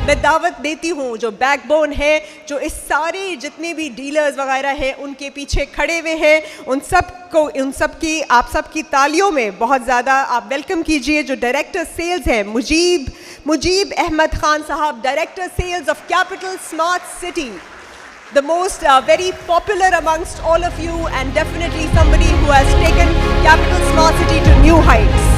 मैं दावत देती हूँ जो बैकबोन है, जो इस सारे जितने भी डीलर्स वगैरह हैं उनके पीछे खड़े हुए हैं, उन सब की आप सब की तालियों में बहुत ज़्यादा आप वेलकम कीजिए जो डायरेक्टर सेल्स हैं, Mujib Ahmed Khan Sahab, director sales of Capital Smart City, the most very popular amongst all of you and definitely somebody who has taken Capital Smart City to new heights.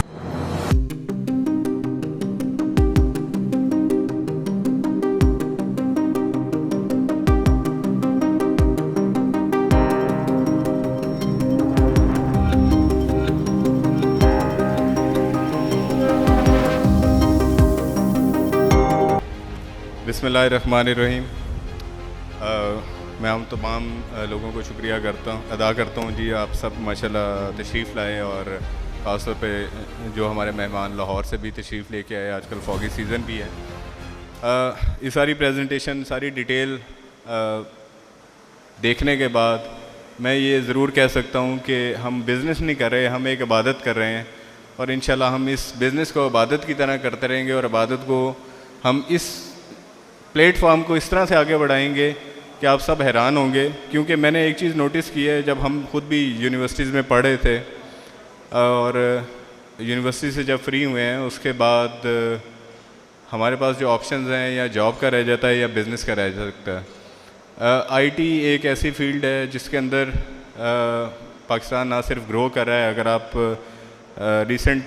बिस्मिल्लाहिर्रहमानिर्रहीम। मैं हम तमाम लोगों को शुक्रिया अदा करता हूँ जी, आप सब माशाल्लाह तशरीफ़ लाए और ख़ास तौर पे जो हमारे मेहमान लाहौर से भी तशरीफ़ लेके आए, आजकल फॉगी सीज़न भी है। इस सारी प्रेजेंटेशन, सारी डिटेल देखने के बाद मैं ये ज़रूर कह सकता हूँ कि हम बिज़नेस नहीं कर रहे, हम एक इबादत कर रहे हैं और इंशाल्लाह हम इस बिज़नेस को इबादत की तरह करते रहेंगे और इबादत को हम इस प्लेटफॉर्म को इस तरह से आगे बढ़ाएंगे कि आप सब हैरान होंगे। क्योंकि मैंने एक चीज़ नोटिस की है, जब हम खुद भी यूनिवर्सिटीज़ में पढ़े थे और यूनिवर्सिटी से जब फ्री हुए हैं उसके बाद हमारे पास जो ऑप्शंस हैं या जॉब का रह जाता है या बिज़नेस का रह सकता है। आईटी एक ऐसी फील्ड है जिसके अंदर पाकिस्तान ना सिर्फ ग्रो कर रहा है, अगर आप रिसेंट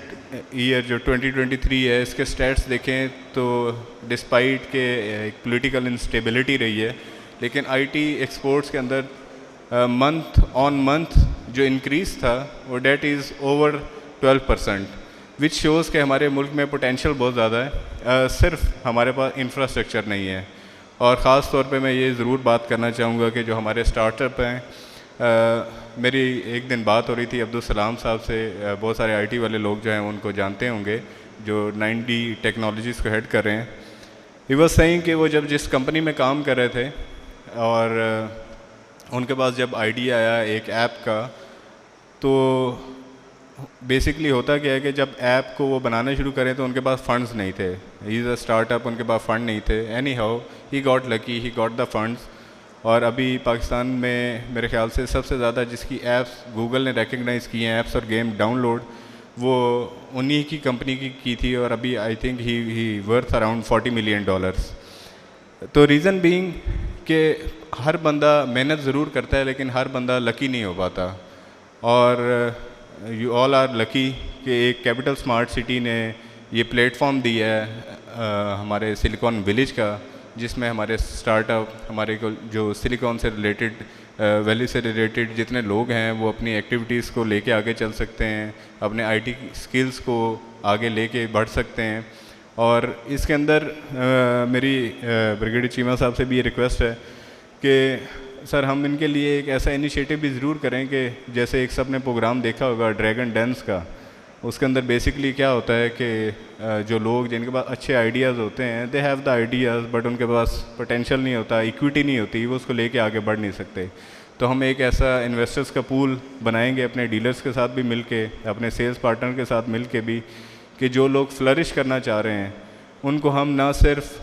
ईयर जो 2023 है इसके स्टैट्स देखें तो डिस्पाइट के एक पॉलिटिकल इंस्टेबिलिटी रही है, लेकिन आईटी एक्सपोर्ट्स के अंदर मंथ ऑन मंथ जो इंक्रीज़ था वो that is over 12%, which shows के हमारे मुल्क में पोटेंशियल बहुत ज़्यादा है, सिर्फ हमारे पास इंफ्रास्ट्रक्चर नहीं है। और ख़ास तौर पे मैं ये ज़रूर बात करना चाहूँगा कि जो हमारे स्टार्टअप हैं, मेरी एक दिन बात हो रही थी अब्दुल सलाम साहब से, बहुत सारे आईटी वाले लोग जो हैं उनको जानते होंगे जो 9D टेक्नोलॉजीज़ को हेड कर रहे हैं। ही वाज सेइंग कि वो जब जिस कंपनी में काम कर रहे थे और उनके पास जब आइडिया आया एक ऐप का, तो बेसिकली होता क्या है कि जब ऐप को वो बनाना शुरू करें तो उनके पास फंड्स नहीं थे, ही इज़ अ स्टार्टअप, उनके पास फ़ंड नहीं थे। Any how he got lucky, he got the funds. और अभी पाकिस्तान में मेरे ख्याल से सबसे ज़्यादा जिसकी ऐप्स गूगल ने रिकग्नाइज़ की हैं, ऐप्स और गेम डाउनलोड, वो उन्हीं की कंपनी की थी और अभी I think he worth around $40 million. तो रीज़न बीइंग कि हर बंदा मेहनत ज़रूर करता है लेकिन हर बंदा लकी नहीं हो पाता। और यू ऑल आर लकी कि एक कैपिटल स्मार्ट सिटी ने ये प्लेटफॉर्म दिया है हमारे सिलिकॉन विलेज का, जिसमें हमारे स्टार्टअप, हमारे को जो सिलिकॉन से रिलेटेड, वैली से रिलेटेड जितने लोग हैं वो अपनी एक्टिविटीज़ को लेके आगे चल सकते हैं, अपने आईटी स्किल्स को आगे लेके बढ़ सकते हैं। और इसके अंदर मेरी ब्रिगेडियर चीमा साहब से भी ये रिक्वेस्ट है कि सर हम इनके लिए एक ऐसा इनिशिएटिव भी ज़रूर करें कि जैसे एक सब ने प्रोग्राम देखा होगा ड्रैगन डांस का, उसके अंदर बेसिकली क्या होता है कि जो लोग जिनके पास अच्छे आइडियाज़ होते हैं, they have the ideas but उनके पास पोटेंशियल नहीं होता, इक्विटी नहीं होती, वो उसको लेके आगे बढ़ नहीं सकते। तो हम एक ऐसा इन्वेस्टर्स का पूल बनाएंगे अपने डीलर्स के साथ भी मिल के, अपने सेल्स पार्टनर के साथ मिल के भी, कि जो लोग फ्लरिश करना चाह रहे हैं उनको हम ना सिर्फ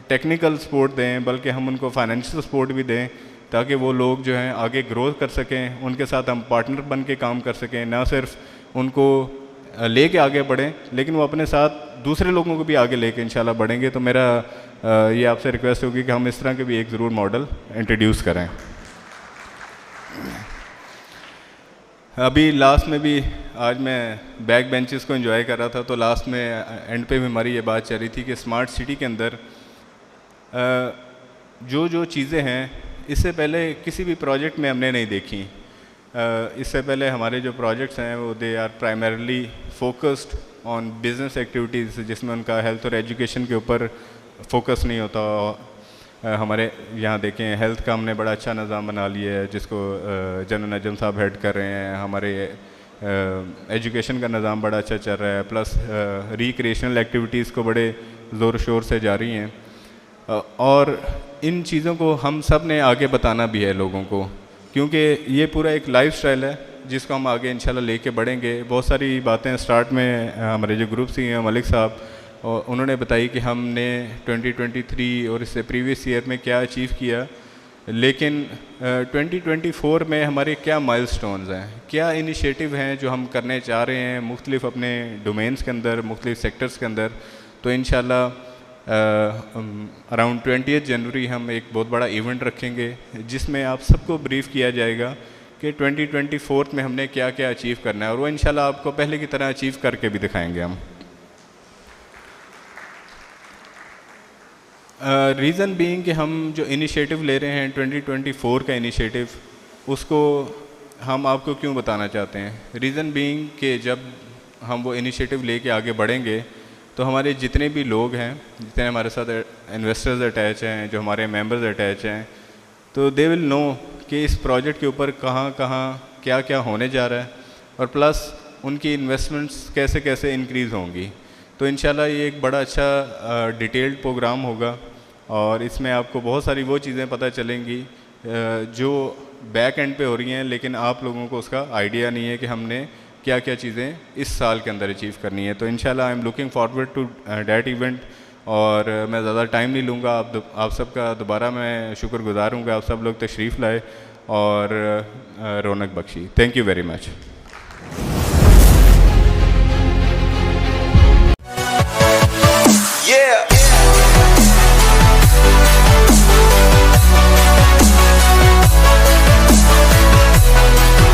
टेक्निकल सपोर्ट दें बल्कि हम उनको फाइनेंशियल सपोर्ट भी दें ताकि वो लोग जो हैं आगे ग्रो कर सकें, उनके साथ हम पार्टनर बन के काम कर सकें, ना सिर्फ उनको लेके आगे बढ़ें लेकिन वो अपने साथ दूसरे लोगों को भी आगे लेके इंशाल्लाह बढ़ेंगे। तो मेरा ये आपसे रिक्वेस्ट होगी कि हम इस तरह के भी एक ज़रूर मॉडल इंट्रोड्यूस करें। अभी लास्ट में भी आज मैं बैक बेंचेस को एंजॉय कर रहा था, तो लास्ट में एंड पे भी हमारी ये बात चल रही थी कि स्मार्ट सिटी के अंदर जो जो चीज़ें हैं इससे पहले किसी भी प्रोजेक्ट में हमने नहीं देखी। इससे पहले हमारे जो प्रोजेक्ट्स हैं वो they are primarily focused on business activities, जिसमें उनका हेल्थ और एजुकेशन के ऊपर फोकस नहीं होता। हमारे यहाँ देखें हेल्थ का हमने बड़ा अच्छा निज़ाम बना लिया है जिसको जनरल नजम साहब हेड कर रहे हैं। हमारे एजुकेशन का निज़ाम बड़ा अच्छा चल रहा है, प्लस रिक्रिएशनल एक्टिविटीज़ को बड़े ज़ोर शोर से जारी हैं। और इन चीज़ों को हम सब ने आगे बताना भी है लोगों को, क्योंकि ये पूरा एक लाइफस्टाइल है जिसको हम आगे इंशाल्लाह लेके बढ़ेंगे। बहुत सारी बातें स्टार्ट में हमारे जो ग्रुप सी हैं, मलिक साहब और उन्होंने बताई कि हमने 2023 और इससे प्रीवियस ईयर में क्या अचीव किया, लेकिन 2024 में हमारे क्या माइलस्टोन्स हैं, क्या इनिशिएटिव हैं जो हम करने चाह रहे हैं मुख्तलिफ अपने डोमेन्स के अंदर, मुख्तलिफ सेक्टर्स के अंदर। तो इंशाल्लाह अराउंड 20 जनवरी हम एक बहुत बड़ा इवेंट रखेंगे जिसमें आप सबको ब्रीफ किया जाएगा कि 2024 में हमने क्या क्या अचीव करना है, और वो इंशाल्लाह आपको पहले की तरह अचीव करके भी दिखाएंगे हम। रीज़न बीइंग कि हम जो इनिशिएटिव ले रहे हैं 2024 का इनिशिएटिव, उसको हम आपको क्यों बताना चाहते हैं। रीज़न बीइंग कि जब हम वो इनिशिएटिव लेके आगे बढ़ेंगे तो हमारे जितने भी लोग हैं, जितने हमारे साथ इन्वेस्टर्स अटैच हैं, जो हमारे मेंबर्स अटैच हैं, तो दे विल नो कि इस प्रोजेक्ट के ऊपर कहाँ कहाँ क्या क्या होने जा रहा है, और प्लस उनकी इन्वेस्टमेंट्स कैसे कैसे इंक्रीज़ होंगी। तो इंशाल्लाह ये एक बड़ा अच्छा डिटेल्ड प्रोग्राम होगा, और इसमें आपको बहुत सारी वो चीज़ें पता चलेंगी जो बैक एंड पे हो रही हैं, लेकिन आप लोगों को उसका आइडिया नहीं है कि हमने क्या क्या चीज़ें इस साल के अंदर अचीव करनी है। तो इंशाल्लाह I am looking forward to that event, और मैं ज़्यादा टाइम नहीं लूँगा। आप सबका दोबारा मैं शुक्रगुज़ार हूँ कि आप सब लोग तशरीफ़ लाए और रौनक बख्शी। Thank you very much.